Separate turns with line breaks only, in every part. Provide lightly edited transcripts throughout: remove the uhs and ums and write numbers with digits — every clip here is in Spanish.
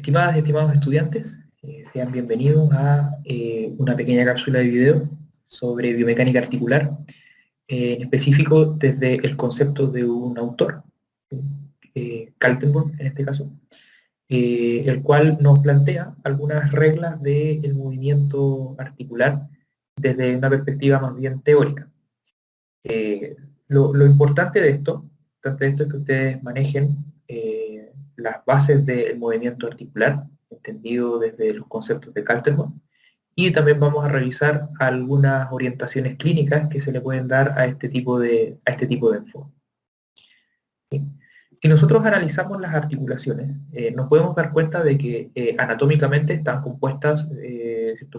Estimadas y estimados estudiantes, sean bienvenidos a una pequeña cápsula de video sobre biomecánica articular, en específico desde el concepto de un autor, Kaltenborn en este caso, el cual nos plantea algunas reglas del movimiento articular desde una perspectiva más bien teórica. Lo importante de esto es que ustedes manejen las bases del movimiento articular, entendido desde los conceptos de Kaltenborn, y también vamos a revisar algunas orientaciones clínicas que se le pueden dar a este tipo de enfoque. ¿Sí? Si nosotros analizamos las articulaciones, nos podemos dar cuenta de que anatómicamente están compuestas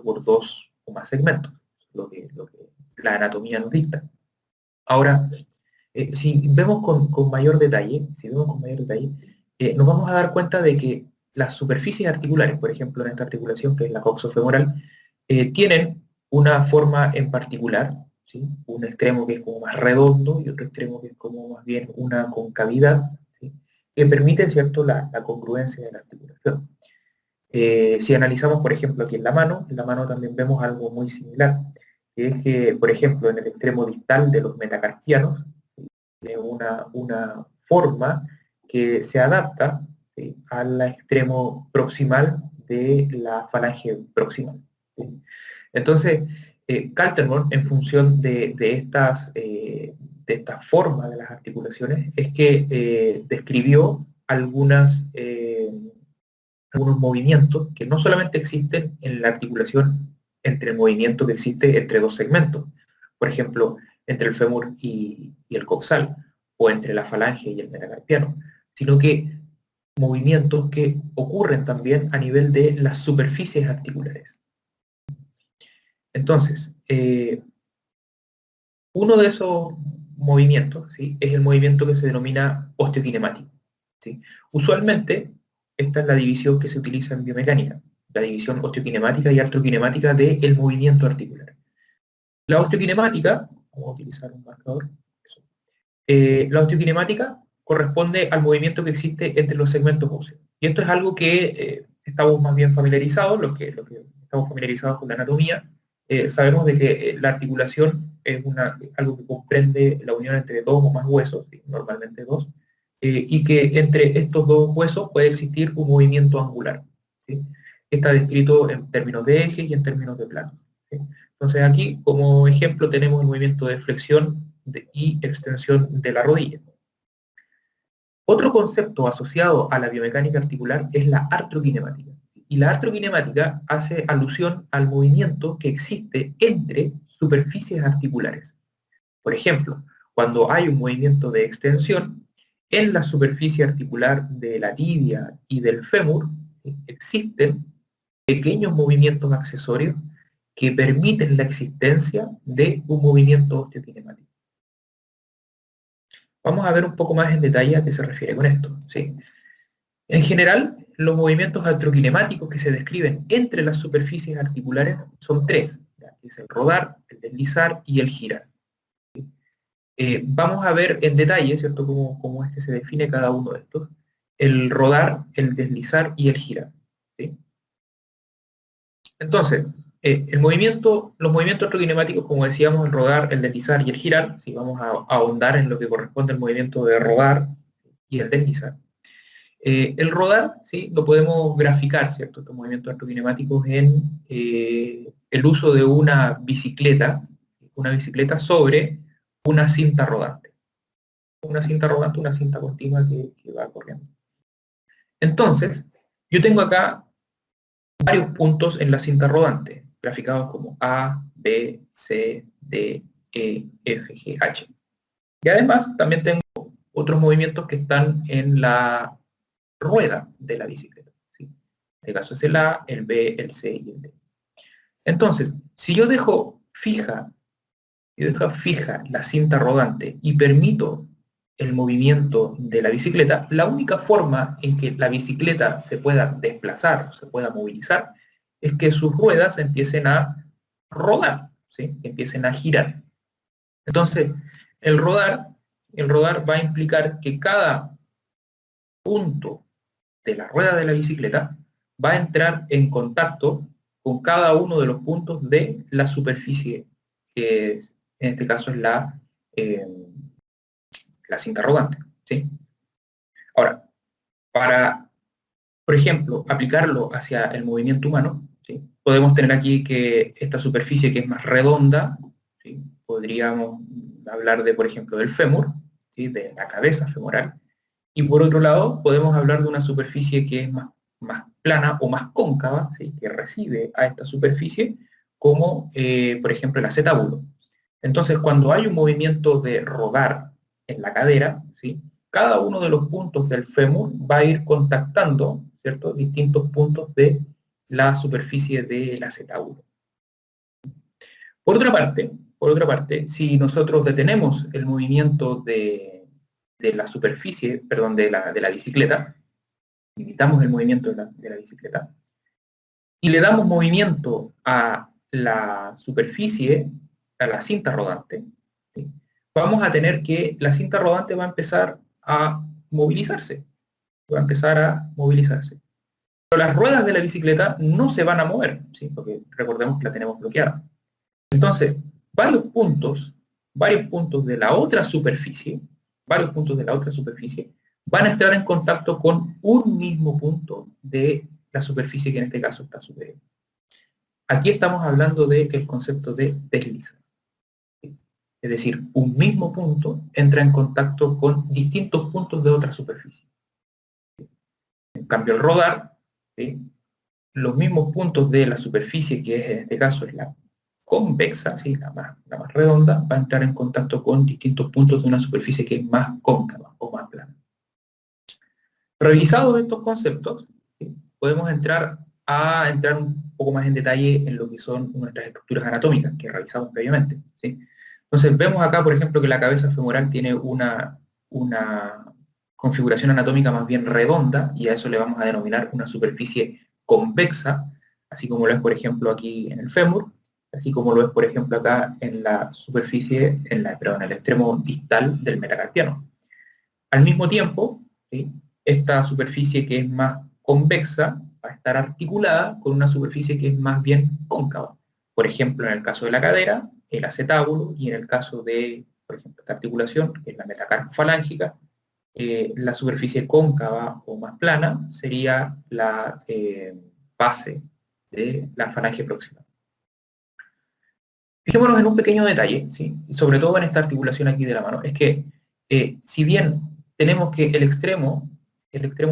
por dos o más segmentos, lo que la anatomía nos dicta. Ahora, si vemos con mayor detalle, nos vamos a dar cuenta de que las superficies articulares, por ejemplo en esta articulación que es la coxofemoral, tienen una forma en particular, ¿sí? Un extremo que es como más redondo y otro extremo que es como más bien una concavidad, ¿sí? Que permite, ¿cierto?, la congruencia de la articulación. Si analizamos, por ejemplo, aquí en la mano también vemos algo muy similar, que es que, por ejemplo, en el extremo distal de los metacarpianos, tiene una forma que se adapta, ¿sí?, al extremo proximal de la falange proximal, ¿sí? Entonces, Kaltenborn, en función de esta forma de las articulaciones, es que describió algunos movimientos que no solamente existen en la articulación entre el movimiento que existe entre dos segmentos, por ejemplo, entre el fémur y el coxal, o entre la falange y el metacarpiano, sino que movimientos que ocurren también a nivel de las superficies articulares. Entonces, uno de esos movimientos, ¿sí?, es el movimiento que se denomina osteokinemático, ¿sí? Usualmente, esta es la división que se utiliza en biomecánica, la división osteokinemática y artrokinemática del movimiento articular. La osteokinemática, vamos a utilizar un marcador, la osteokinemática corresponde al movimiento que existe entre los segmentos óseos. Y esto es algo que estamos más bien familiarizados, los que estamos familiarizados con la anatomía, sabemos de que la articulación es algo que comprende la unión entre dos o más huesos, ¿sí?, normalmente dos, y que entre estos dos huesos puede existir un movimiento angular, ¿sí? Está descrito en términos de ejes y en términos de planos, ¿sí? Entonces aquí, como ejemplo, tenemos el movimiento de flexión y extensión de la rodilla. Otro concepto asociado a la biomecánica articular es la artrokinemática. Y la artrokinemática hace alusión al movimiento que existe entre superficies articulares. Por ejemplo, cuando hay un movimiento de extensión, en la superficie articular de la tibia y del fémur existen pequeños movimientos accesorios que permiten la existencia de un movimiento osteokinemático. Vamos a ver un poco más en detalle a qué se refiere con esto, ¿sí? En general, los movimientos artrokinemáticos que se describen entre las superficies articulares son tres, ¿ya?, que es el rodar, el deslizar y el girar. Vamos a ver en detalle, ¿cierto?, cómo es que se define cada uno de estos: el rodar, el deslizar y el girar, ¿sí? Entonces, los movimientos artrokinemáticos, como decíamos, el rodar, el deslizar y el girar, ¿sí?, vamos a ahondar en lo que corresponde al movimiento de rodar y el deslizar. El rodar, ¿sí?, lo podemos graficar, ¿cierto?, estos movimientos artrokinemáticos en el uso de una bicicleta sobre una cinta rodante. Una cinta continua que va corriendo. Entonces, yo tengo acá varios puntos en la cinta rodante, graficados como A, B, C, D, E, F, G, H. Y además también tengo otros movimientos que están en la rueda de la bicicleta, ¿sí? En este caso es el A, el B, el C y el D. Entonces, si yo dejo fija la cinta rodante y permito el movimiento de la bicicleta, la única forma en que la bicicleta se pueda desplazar, se pueda movilizar, es que sus ruedas empiecen a rodar, ¿sí?, empiecen a girar. Entonces, el rodar va a implicar que cada punto de la rueda de la bicicleta va a entrar en contacto con cada uno de los puntos de la superficie, que en este caso es la cinta rodante, ¿sí? Ahora, para, por ejemplo, aplicarlo hacia el movimiento humano, ¿sí? Podemos tener aquí que esta superficie que es más redonda, ¿sí? Podríamos hablar de, por ejemplo, del fémur, ¿sí? De la cabeza femoral, y por otro lado podemos hablar de una superficie que es más plana o más cóncava, ¿sí? Que recibe a esta superficie, como por ejemplo el acetábulo. Entonces, cuando hay un movimiento de rodar en la cadera, ¿sí? Cada uno de los puntos del fémur va a ir contactando, ¿cierto?, distintos puntos de la superficie del acetábulo. Por otra parte, si nosotros detenemos el movimiento de la superficie, perdón, de la bicicleta, limitamos el movimiento de la bicicleta, y le damos movimiento a la superficie, a la cinta rodante, ¿sí? Vamos a tener que la cinta rodante va a empezar a movilizarse, va a empezar a movilizarse. Pero las ruedas de la bicicleta no se van a mover, ¿sí? Porque recordemos que la tenemos bloqueada. Entonces, varios puntos de la otra superficie, varios puntos de la otra superficie, van a entrar en contacto con un mismo punto de la superficie que en este caso está superior. Aquí estamos hablando del concepto de desliza. Es decir, un mismo punto entra en contacto con distintos puntos de otra superficie. En cambio, el rodar, ¿sí?, los mismos puntos de la superficie, que es, en este caso es la convexa, ¿sí?, la más redonda, va a entrar en contacto con distintos puntos de una superficie que es más cóncava o más plana. Revisados estos conceptos, ¿sí?, podemos entrar un poco más en detalle en lo que son nuestras estructuras anatómicas que revisamos previamente, ¿sí? Entonces vemos acá, por ejemplo, que la cabeza femoral tiene una configuración anatómica más bien redonda, y a eso le vamos a denominar una superficie convexa, así como lo es, por ejemplo, aquí en el fémur, así como lo es, por ejemplo, acá en la superficie, en el extremo distal del metacarpiano. Al mismo tiempo, ¿sí?, esta superficie que es más convexa va a estar articulada con una superficie que es más bien cóncava. Por ejemplo, en el caso de la cadera, el acetábulo, y en el caso de, por ejemplo, esta articulación, que es la metacarpofalángica, la superficie cóncava o más plana sería la base de la falange próxima. Fijémonos en un pequeño detalle, ¿sí?, sobre todo en esta articulación aquí de la mano, es que si bien tenemos que el extremo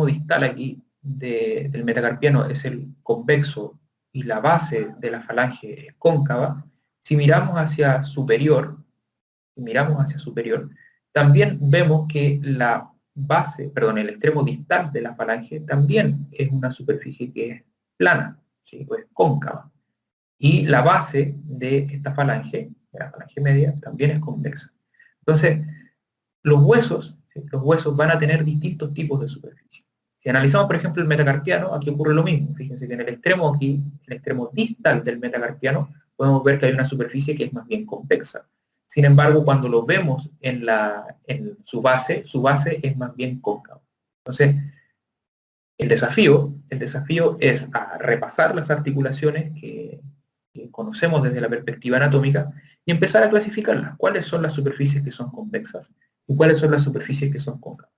distal aquí del metacarpiano es el convexo y la base de la falange es cóncava, si miramos hacia superior, también vemos que el extremo distal de la falange también es una superficie que es plana, ¿sí?, o es cóncava. Y la base de esta falange, de la falange media, también es convexa. Entonces, los huesos van a tener distintos tipos de superficie. Si analizamos, por ejemplo, el metacarpiano, aquí ocurre lo mismo. Fíjense que en el extremo distal del metacarpiano, podemos ver que hay una superficie que es más bien convexa. Sin embargo, cuando lo vemos en su base es más bien cóncava. Entonces, el desafío es a repasar las articulaciones que conocemos desde la perspectiva anatómica y empezar a clasificarlas. ¿Cuáles son las superficies que son convexas y cuáles son las superficies que son cóncavas?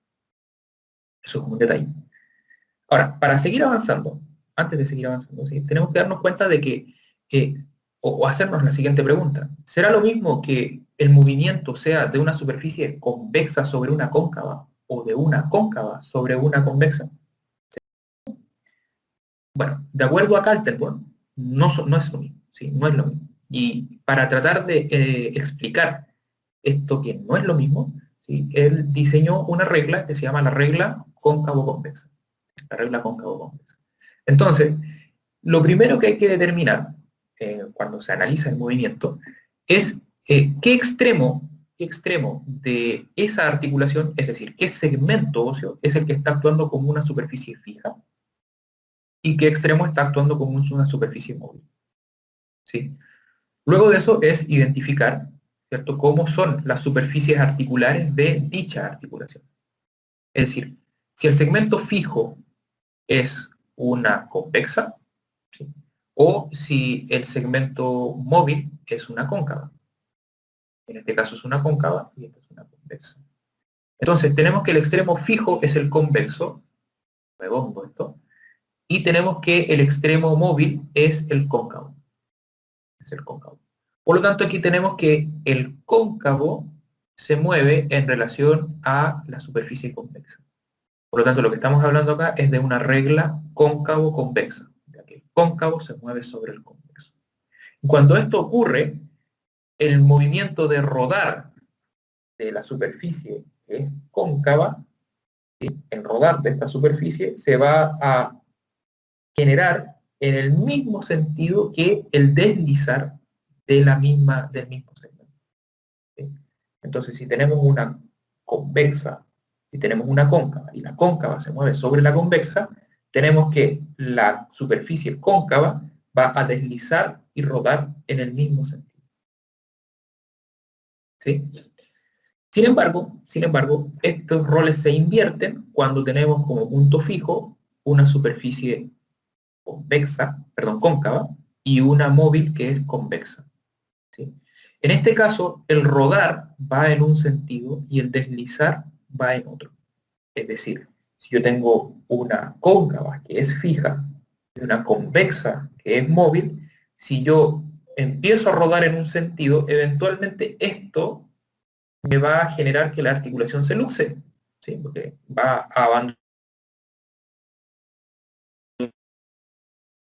Eso es un detalle. Ahora, para seguir avanzando, antes de seguir avanzando, ¿sí?, tenemos que darnos cuenta de o hacernos la siguiente pregunta. ¿Será lo mismo que el movimiento sea de una superficie convexa sobre una cóncava o de una cóncava sobre una convexa? Bueno, de acuerdo a Kaltenborn, no es lo mismo, ¿sí?, no es lo mismo. Y para tratar de explicar esto que no es lo mismo, ¿sí?, él diseñó una regla que se llama la regla cóncavo-convexa. La regla cóncavo-convexa. Entonces, lo primero que hay que determinar cuando se analiza el movimiento es qué extremo de esa articulación, es decir, qué segmento óseo es el que está actuando como una superficie fija y qué extremo está actuando como una superficie móvil, ¿sí? Luego de eso es identificar, ¿cierto?, cómo son las superficies articulares de dicha articulación. Es decir, si el segmento fijo es una convexa, ¿sí? O si el segmento móvil es una cóncava. En este caso es una cóncava y esta es una convexa. Entonces tenemos que el extremo fijo es el convexo, redondo esto, y tenemos que el extremo móvil es el cóncavo. Es el cóncavo. Por lo tanto, aquí tenemos que el cóncavo se mueve en relación a la superficie convexa. Por lo tanto, lo que estamos hablando acá es de una regla cóncavo-convexa, ya que el cóncavo se mueve sobre el convexo. Cuando esto ocurre, el movimiento de rodar de la superficie que es cóncava, ¿sí? El rodar de esta superficie se va a generar en el mismo sentido que el deslizar del mismo segmento. ¿Sí? Entonces, si tenemos una convexa y tenemos una cóncava, y la cóncava se mueve sobre la convexa, tenemos que la superficie cóncava va a deslizar y rodar en el mismo sentido. ¿Sí? Sin embargo, estos roles se invierten cuando tenemos como punto fijo una superficie cóncava, y una móvil que es convexa. ¿Sí? En este caso, el rodar va en un sentido y el deslizar va en otro. Es decir, si yo tengo una cóncava que es fija y una convexa que es móvil, si yo empiezo a rodar en un sentido, eventualmente esto me va a generar que la articulación se luxe, ¿sí? Porque va a abandonar. Al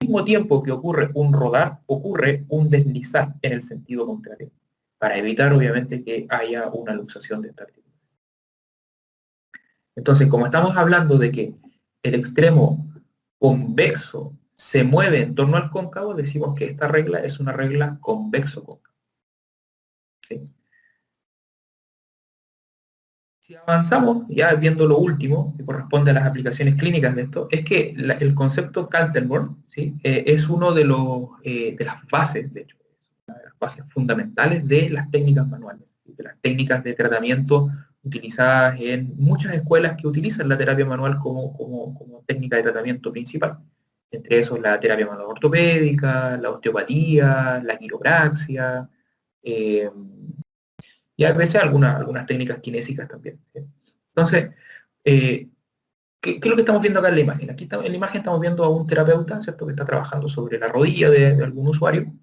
mismo tiempo que ocurre un rodar, ocurre un deslizar en el sentido contrario, para evitar obviamente que haya una luxación de esta articulación. Entonces, como estamos hablando de que el extremo convexo se mueve en torno al cóncavo, decimos que esta regla es una regla convexo-cóncava. ¿Sí? Si avanzamos, ya viendo lo último, que corresponde a las aplicaciones clínicas de esto, es que el concepto Kaltenborn, ¿sí? Es uno de las bases, de hecho, una de las bases fundamentales de las técnicas manuales, de las técnicas de tratamiento utilizadas en muchas escuelas que utilizan la terapia manual como técnica de tratamiento principal. Entre esos la terapia manual ortopédica, la osteopatía, la quiropraxia, eh, y a veces algunas técnicas kinésicas también. ¿Sí? Entonces, eh, ¿qué es lo que estamos viendo acá en la imagen? Aquí en la imagen estamos viendo a un terapeuta, ¿cierto?, que está trabajando sobre la rodilla de algún usuario,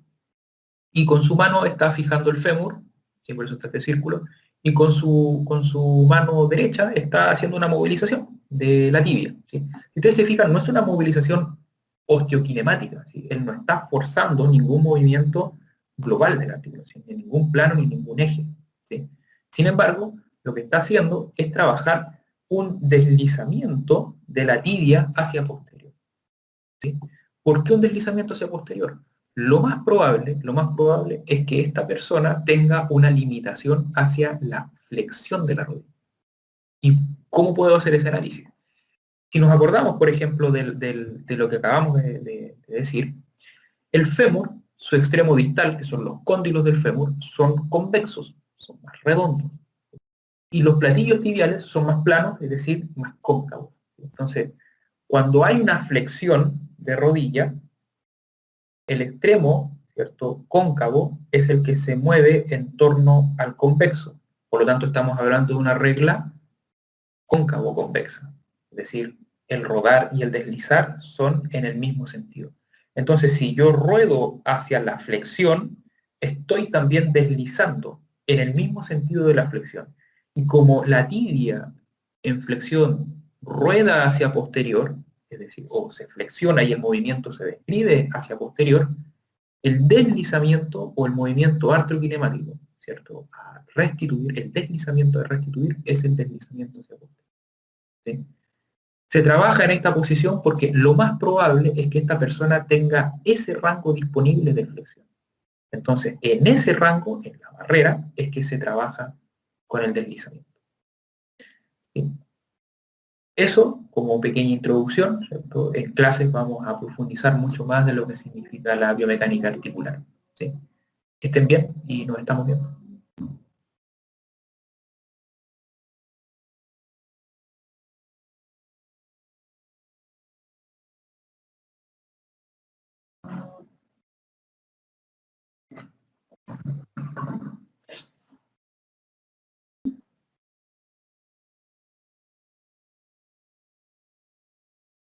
y con su mano está fijando el fémur, ¿sí? Por eso está este círculo, y con su mano derecha está haciendo una movilización de la tibia. ¿Sí? Si ustedes se fijan, no es una movilización osteokinemática, ¿sí? Él no está forzando ningún movimiento global de la articulación, ni ningún plano ni ningún eje. ¿Sí? Sin embargo, lo que está haciendo es trabajar un deslizamiento de la tibia hacia posterior. ¿Sí? ¿Por qué un deslizamiento hacia posterior? Lo más probable es que esta persona tenga una limitación hacia la flexión de la rodilla. ¿Y cómo puedo hacer ese análisis? Si nos acordamos, por ejemplo, de lo que acabamos de decir, el fémur, su extremo distal, que son los cóndilos del fémur, son convexos, son más redondos. Y los platillos tibiales son más planos, es decir, más cóncavos. Entonces, cuando hay una flexión de rodilla, el extremo, ¿cierto?, cóncavo es el que se mueve en torno al convexo. Por lo tanto, estamos hablando de una regla cóncavo-convexa. Es decir, el rodar y el deslizar son en el mismo sentido. Entonces, si yo ruedo hacia la flexión, estoy también deslizando en el mismo sentido de la flexión. Y como la tibia en flexión rueda hacia posterior, es decir, o se flexiona y el movimiento se describe hacia posterior, el deslizamiento o el movimiento artroquinemático, ¿cierto? A restituir, el deslizamiento de restituir es el deslizamiento hacia posterior. ¿Sí? Se trabaja en esta posición porque lo más probable es que esta persona tenga ese rango disponible de flexión. Entonces, en ese rango, en la barrera, es que se trabaja con el deslizamiento. ¿Sí? Eso como pequeña introducción, ¿cierto? En clases vamos a profundizar mucho más de lo que significa la biomecánica articular. ¿Sí? Que estén bien y nos estamos viendo.